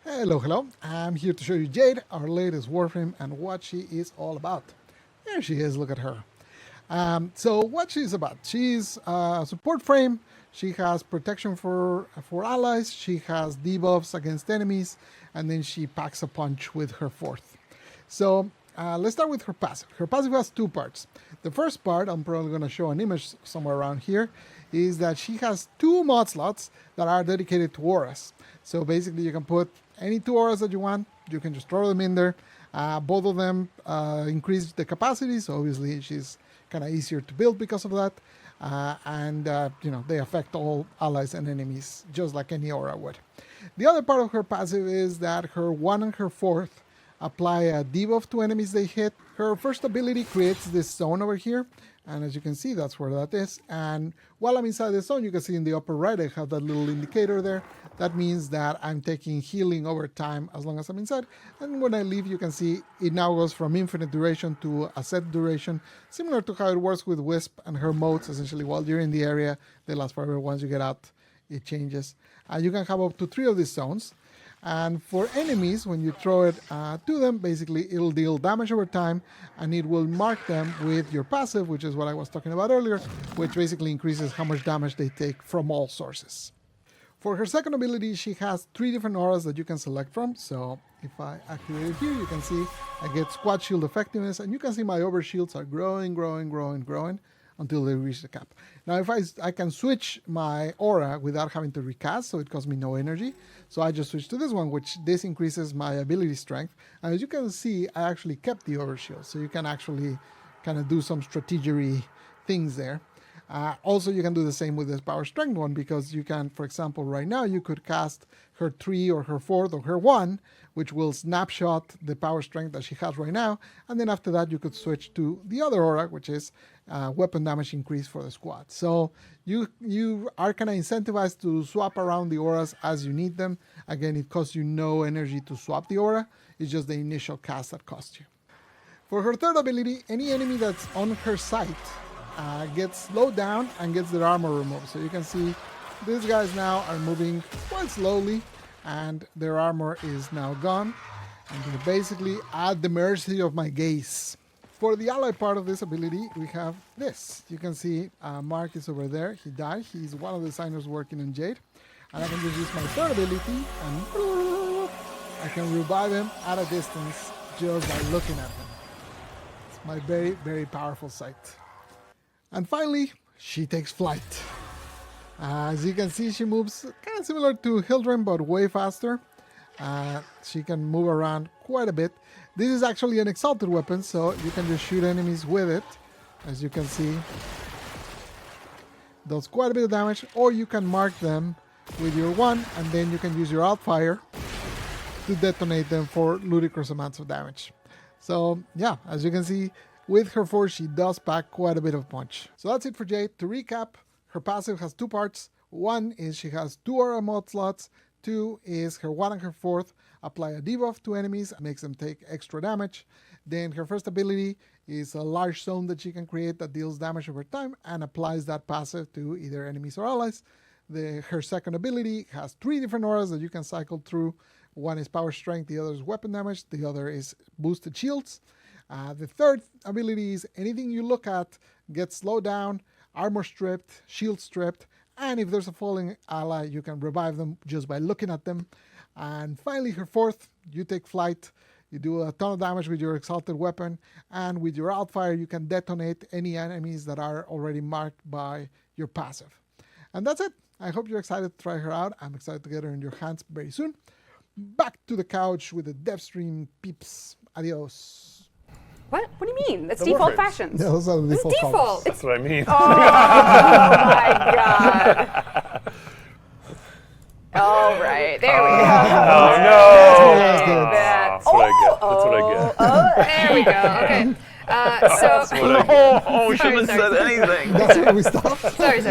Hello, hello. I'm here to show you Jade, our latest Warframe, and what she is all about. There she is, look at her. So what she's about, she's a support frame, she has protection for allies, she has debuffs against enemies, and then she packs a punch with her fourth. So let's start with her passive. Her passive has two parts. The first part, I'm probably going to show an image somewhere around here, is that she has two mod slots that are dedicated to auras. So basically you can put any two auras that you want, you can just throw them in there. Both of them increase the capacity, so obviously she's kind of easier to build because of that. They affect all allies and enemies just like any aura would. The other part of her passive is that her 1 and her 4th apply a debuff to enemies they hit. Her first ability creates this zone over here, and as you can see, that's where that is. And while I'm inside the zone, you can see in the upper right I have that little indicator there. That means that I'm taking healing over time as long as I'm inside. And when I leave, you can see it now goes from infinite duration to a set duration, similar to how it works with Wisp and her modes. Essentially, while you're in the area, they last forever. Once you get out, it changes. You can have up to 3 of these zones. And for enemies, when you throw it to them, basically it'll deal damage over time, and it will mark them with your passive, which is what I was talking about earlier, which basically increases how much damage they take from all sources. For her second ability, she has 3 different auras that you can select from. So if I activate it here, you can see I get squad shield effectiveness, and you can see my overshields are growing until they reach the cap. Now, if I can switch my aura without having to recast, so it costs me no energy. So I just switch to this one, which this increases my ability strength. And as you can see, I actually kept the overshield, so you can actually kind of do some strategery things there. Also, you can do the same with this power strength one, because you can, for example, right now you could cast her 3 or her 4th or her 1, which will snapshot the power strength that she has right now. And then after that, you could switch to the other aura, which is weapon damage increase for the squad. So you are kind of incentivized to swap around the auras as you need them. Again, it costs you no energy to swap the aura. It's just the initial cast that costs you. For her third ability, any enemy that's on her sight gets slowed down and gets their armor removed. So you can see these guys now are moving quite slowly, and their armor is now gone. And they're basically at the mercy of my gaze. For the ally part of this ability, we have this. You can see Mark is over there. He died. He's one of the designers working on Jade. And I can just use my third ability, and I can revive him at a distance just by looking at him. It's my very, very powerful sight. And finally, she takes flight. As you can see, she moves kind of similar to Hildren, but way faster. She can move around quite a bit. This is actually an exalted weapon, so you can just shoot enemies with it. As you can see, does quite a bit of damage. Or you can mark them with your 1, and then you can use your Outfire to detonate them for ludicrous amounts of damage. So yeah, as you can see, with her 4, she does pack quite a bit of punch. So that's it for Jade. To recap, her passive has 2 parts. 1 is she has 2 aura mod slots. 2 is her 1 and her 4th apply a debuff to enemies, makes them take extra damage. Then her first ability is a large zone that she can create that deals damage over time and applies that passive to either enemies or allies. Her second ability has 3 different auras that you can cycle through. 1 is power strength, the other is weapon damage, the other is boosted shields. The third ability is anything you look at gets slowed down, armor stripped, shield stripped, and if there's a falling ally, you can revive them just by looking at them. And finally, her 4th, you take flight, you do a ton of damage with your exalted weapon, and with your Outfire, you can detonate any enemies that are already marked by your passive. And that's it. I hope you're excited to try her out. I'm excited to get her in your hands very soon. Back to the couch with the Devstream peeps. Adios. What? What do you mean? That's The default Warframes. fashions. Yeah, those are the It's default colors. default. That's what I mean. Oh my god. All right, there we go. Oh no! That's what I get. That's what I get. Oh, there we go. Okay. Oh, we shouldn't have said anything. That's where we stopped. Sorry.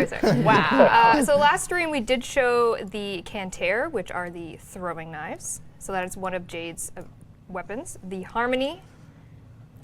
Wow. So last stream we did show the Canter, which are the throwing knives. So that is one of Jade's weapons. The Harmony.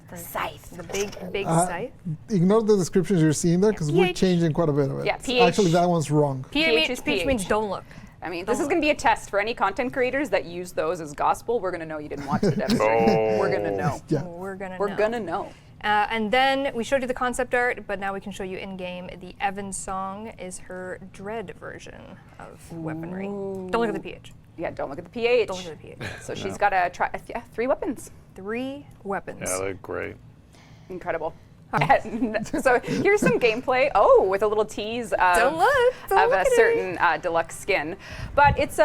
The scythe. The big scythe. Ignore the descriptions you're seeing there, because we're PH. changing quite a bit of it. Yeah, PH. Actually, that one's wrong. PH means don't look. I mean, this is going to be a test for any content creators that use those as gospel. We're going to know you didn't watch the dev stream. We're going to know. Yeah. We're gonna We're going to know. And then we showed you the concept art, but now we can show you in-game. The Evan song is her dread version of weaponry. Don't look at the PH. Yeah, don't look at the pH. Don't look at the PH. So she's got to try 3 weapons. 3 weapons. Yeah, they're great. Incredible. And so here's some gameplay. Oh, with a little tease of Don't look a at certain deluxe skin. But it's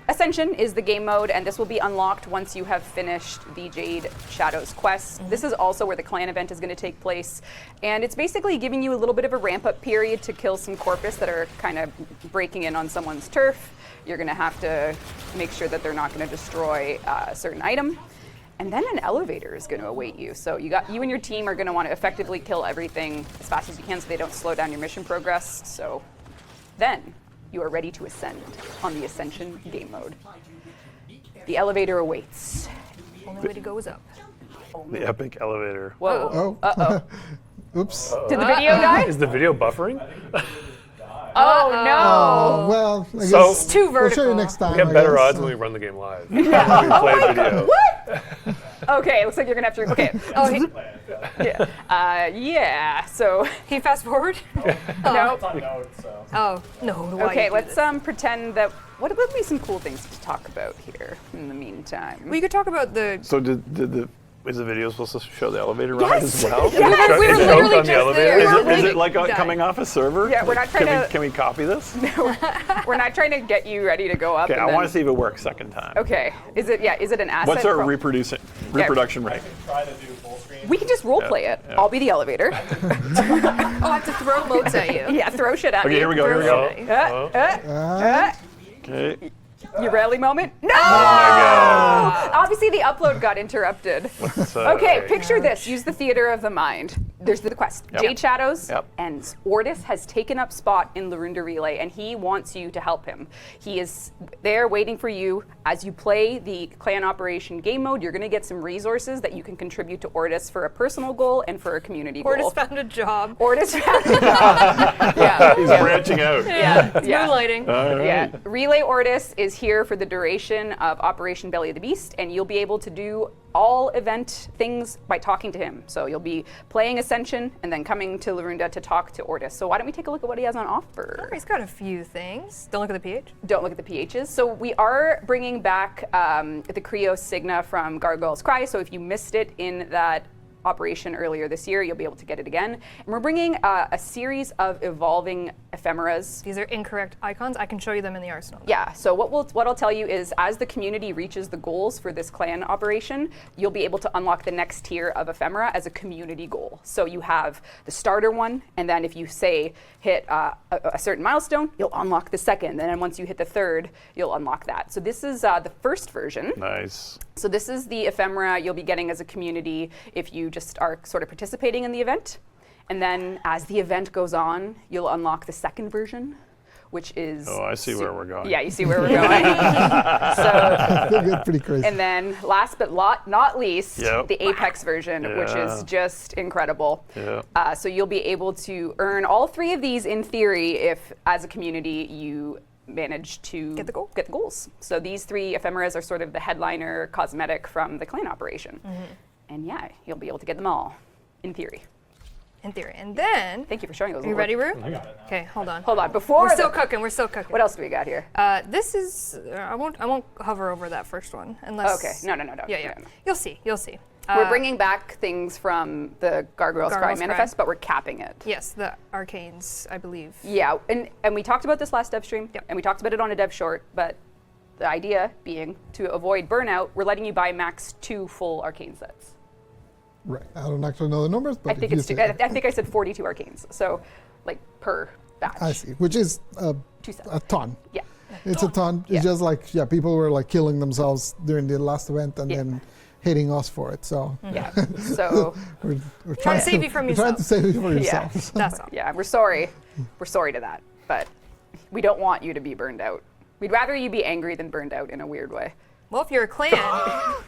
Ascension is the game mode, and this will be unlocked once you have finished the Jade Shadows quest. This is also where the clan event is going to take place, and it's basically giving you a little bit of a ramp-up period to kill some corpus that are kind of breaking in on someone's turf. You're going to have to make sure that they're not going to destroy a certain item. And then an elevator is going to await you. So you and your team are going to want to effectively kill everything as fast as you can so they don't slow down your mission progress. So then you are ready to ascend on the Ascension game mode. The elevator awaits. Only way to go is up. The epic elevator. Whoa. Oh. Uh-oh. Oops. Did the video die? Is the video buffering? Oh, no. Oh, well, I So- guess It's too we'll show vertical. you next time. We have I better guess. odds when we run the game live. When we play video. What? Okay, looks like you're going to have to. Okay. Oh, he, Yeah. So, he fast forward? no. Oh, no. Why Okay, you do let's this? pretend that. What would be some cool things to talk about here in the meantime? We could talk about the. So is the video supposed to show the elevator ride as well? Yes! We were Is it literally on the just elevator? there. Is We it were like like coming off a server? Yeah, we're not trying to- Can we copy this? We're not trying to get you ready to go up. Okay, and I then- want to see if it works second time. Okay, is it an asset? What's our from- reproduction rate? We can just role play it. yeah. I'll be the elevator. Oh, I have to throw motes at you. Yeah, throw shit at me. Okay, here we go. Uh, Okay. your rally moment? No! Oh my god. Obviously, the upload got interrupted. Okay, picture this. Use the theater of the mind. There's the quest. Yep. Jade Shadows Yep. and Ordis has taken up spot in Larunda Relay, and he wants you to help him. He is there waiting for you. As you play the clan operation game mode, you're going to get some resources that you can contribute to Ordis for a personal goal and for a community goal. Ordis found a job. Ordis found a job. Yeah. He's branching out. Yeah, it's Yeah. moonlighting. All right. Yeah, Relay Ordis is here for the duration of Operation Belly of the Beast, and you'll be able to do all event things by talking to him. So you'll be playing Ascension and then coming to Larunda to talk to Ordis. So why don't we take a look at what he has on offer? He's got a few things. Don't look at the PH. Don't look at the PHs. So we are bringing back the Creo Signa from Gargoyle's Cry. So if you missed it in that operation earlier this year, you'll be able to get it again. And we're bringing a series of evolving ephemeras. These are incorrect icons. I can show you them in the arsenal. Yeah, so what I'll tell you is as the community reaches the goals for this clan operation, you'll be able to unlock the next tier of ephemera as a community goal. So you have the starter one, and then if you say hit a certain milestone, you'll unlock the second. And then once you hit the third, you'll unlock that. So this is the first version. Nice. So this is the ephemera you'll be getting as a community if you just are sort of participating in the event. And then as the event goes on, you'll unlock the second version, which is... Oh, I see where we're going. Yeah, you see where we're going. So, They get pretty crazy. and then last but not least, Yep. the Apex version, which is Yeah. just incredible. Yeah. So you'll be able to earn all 3 of these in theory if, as a community, you manage to Get the goal. Get the goals. So these 3 ephemeras are sort of the headliner cosmetic from the clan operation. And yeah, you'll be able to get them all, in theory. In theory. And then, Thank you for showing those. are you ready, Rue? Okay, hold on. Hold on, before We're still the- cooking. We're still cooking. What else do we got here? This is. I won't hover over that first one unless. Okay, no. Yeah. No. You'll see. You'll see. We're bringing back things from the Gargoyle's Cry Gargoyle's Cry. manifest, but we're capping it. Yes, the arcanes, I believe. Yeah, and we talked about this last dev stream, Yep. and we talked about it on a dev short, but the idea being to avoid burnout, we're letting you buy max 2 full arcane sets. Right. I don't actually know the numbers, but I think if it's you two, say- I think I said 42 arcanes, so like per batch. I see. Which is 2 sets. a ton. Yeah. It's a ton. Yeah. It's just like, people were like killing themselves during the last event and Yeah. then hating us for it. So Yeah. So we're trying save you from we're trying to yourself. save you for Yeah. yourself. That's all. yeah, we're sorry. We're sorry to that, but we don't want you to be burned out. We'd rather you be angry than burned out in a weird way. Well, if you're a clan, I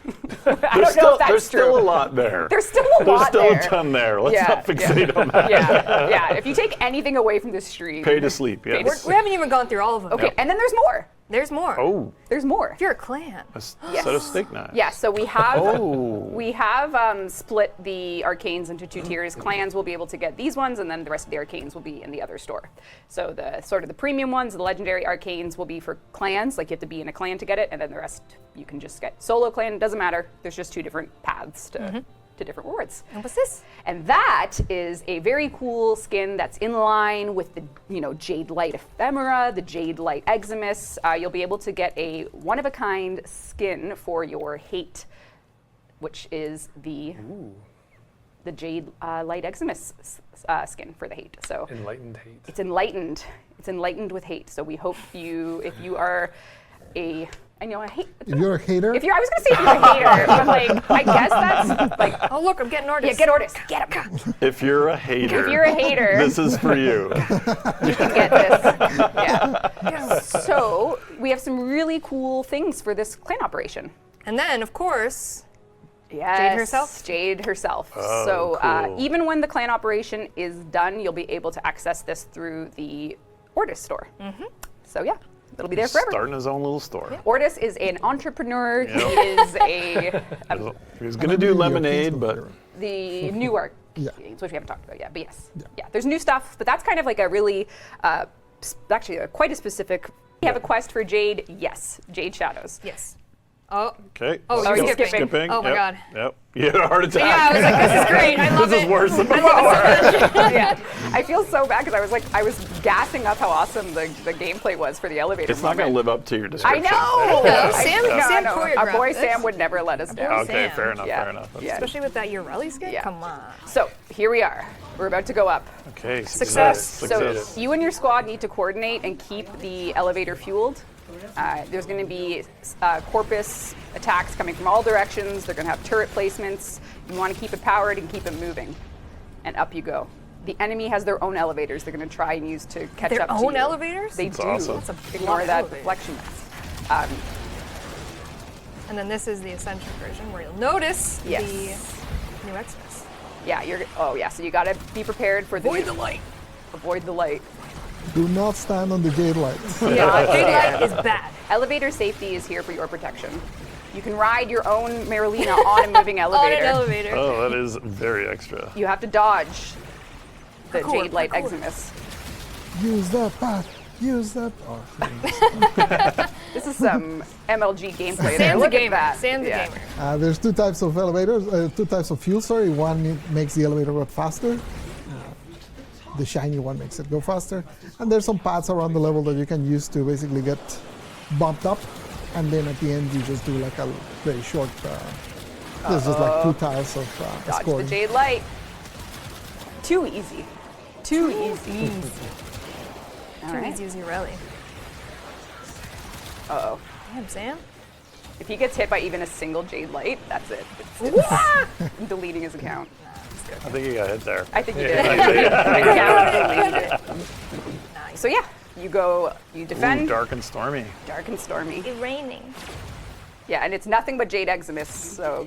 don't know if that's There's still true. a lot there. There's still a There's lot still there. a ton there. Let's not fixate on that. Yeah. If you take anything away from this stream, Pay to sleep, Pay to yes. we haven't even gone through all of them. okay, and then there's more. There's more. Oh, There's more. If you're a clan. a set Yes. of steak knives. Yeah, so we have Oh. split the arcanes into 2 tiers. Clans will be able to get these ones, and then the rest of the arcanes will be in the other store. So the sort of the premium ones, the legendary arcanes, will be for clans. Like you have to be in a clan to get it, and then the rest you can just get solo clan. It doesn't matter. There's just 2 different paths to different rewards. And what's this? And that is a very cool skin that's in line with the Jade Light Ephemera, the Jade Light Eximus. You'll be able to get a one-of-a-kind skin for your hate, which is the Jade Light Eximus skin for the hate. So Enlightened hate. it's enlightened. It's enlightened with hate. So we hope if you are a hate. If you're a hater, If you're, I was gonna say if you're a hater, but like I guess that's like. Oh, look, I'm getting Ordis. Yeah, get Ordis. Get him. If you're a hater, If you're a hater, this is for you. you can get this. Yeah. So we have some really cool things for this clan operation. And then, of course, Yes, herself? Jade herself. Oh, So cool. even when the clan operation is done, you'll be able to access this through the Ordis store. So yeah, it'll be there forever. Starting his own little store. Ordis is an entrepreneur. Yep. He is He was going to do lemonade, but the new art Yeah. games, which we haven't talked about yet. But yes, yeah, there's new stuff. But that's kind of like a really, actually quite a specific. We have a quest for Jade. Yes, Jade Shadows. yes. Oh, okay. Oh, you're Still skipping. Oh my Yep, God. Yep. You had a heart attack. yeah, I was like, this is great. I love This it. is worse than I love it before. so much. Yeah, I feel so bad because I was gassing up how awesome the gameplay was for the elevator. It's not going to moment. live up to your I description. know. No, Sam Our choreographed boy this. Sam would never let us down. Okay, Sam. fair enough, Yeah. fair enough. Yeah. Especially with that Urelli skin? Yeah. Come on. So here we are. We're about to go up. Okay, Success. So you and your squad need to coordinate and keep the elevator fueled. There's going to be corpus attacks coming from all directions. They're going to have turret placements. You want to keep it powered and keep it moving. And up you go. The enemy has their own elevators they're going to try and use to catch Their up to own you. elevators? They That's do. awesome. That's a lot Ignore of that elevators. deflection mess. And then this is the Ascension version where you'll notice Yes. the new Xmas. Yeah, so you got to be prepared for the Avoid the light. Avoid the light. do not stand on the Jade Light. Yeah, Jade light is bad. Elevator safety is here for your protection. You can ride your own Marilina on a moving On elevator. an elevator. Oh, that is very extra. You have to dodge the Parkour, Jade Light parkour. Eximus. Use that path. Use that. Oh, This is some MLG gameplay there. Sam's a Look gamer. at that. Sam's Yeah. a gamer. there's 2 types of elevators, 2 types of fuel. Sorry, one makes the elevator go faster. The shiny one makes it go faster. And there's some paths around the level that you can use to basically get bumped up. And then at the end, you just do like a very short. This is like 2 tiles of Dodge scoring. the Jade Light. Too easy. Too easy. All Too right. easy as Urelli. Uh-oh. Damn, Sam. If he gets hit by even a single Jade Light, that's it. I'm deleting his account. I think you got hit there. I think you did. I deleted it. Nice. So yeah, you defend. Ooh, dark and stormy. Dark and stormy. It's raining. Yeah, and it's nothing but Jade Eximus, so